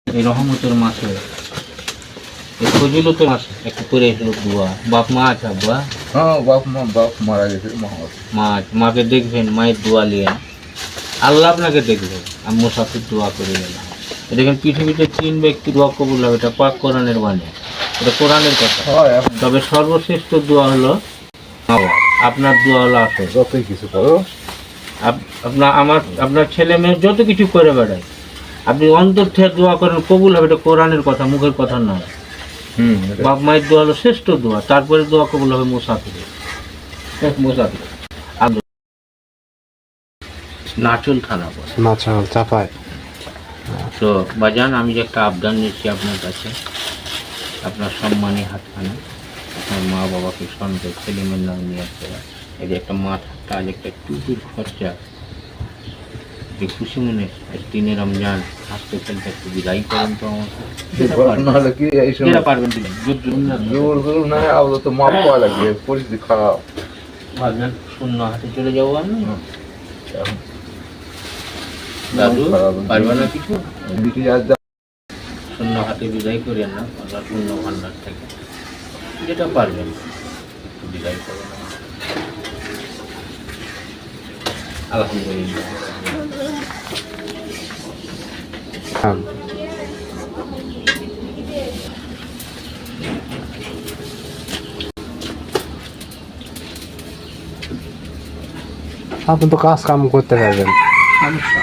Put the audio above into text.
এই রহমতের মাসে এই ফজিলতের মাসে একটু করে এসলো দোয়া। বাপ মা আছে আব্বা? হ্যাঁ বাপ মারা গেছে মাকে দেখবেন, মায়ের দোয়া নিয়ে আল্লাহ আপনাকে দেখবেন। আমি মুসাফির দোয়া করে গেলাম। দেখেন পৃথিবীতে 3 ব্যক্তি দোয়া কবুল হবে, এটা পাক কোরআনের বাণী, এটা কোরআনের কথা। তবে সর্বশ্রেষ্ঠ দোয়া হলো আপনার দোয়া হলো আসল। যতই কিছু করো আপনার ছেলে মেয়ে যত কিছু করে বেড়ায়, আপনি অন্তর থেকে দোয়া করেন, কবুল হবে। এটা কোরআনের কথা, মুখের কথা নয়। বাপ মায়ের দোয়া হলো শ্রেষ্ঠ দোয়া, তারপরে দোয়া কবুল হবে মুসাফির। নাচল থানা চাপায়। তো বাজান, আমি যে একটা আবদার নিচ্ছি আপনার কাছে, আপনার সম্মানী হাতখানা আপনার মা বাবাকে সন্দেহ ছেলেমেয়ের নাম নিয়ে আসতে, এই যে একটা মাথাটা, আজ একটা টুপির খরচা, যে খুশি মনে দিনে রমজান হাসতে খেলতে একটু বিদায় করেন তো আমাকে। নাহলে কি এই সময় পারবেন জোর না আবার তো মাপ পাওয়া লাগবে, পরিস্থিতি খারাপ। ভাবলেন শূন্য হাতে চলে যাবো আমি। দাদু পারবে না কিছু, শূন্য হাতে বিদায় করেন না, আল্লাহ শূন্য ভান্ডার থেকে যেটা পারবেন একটু বিদায় করেন। আলহামদুলিল্লাহ। আপনি তো কাজ কাম করতে পারবেন। সমস্যা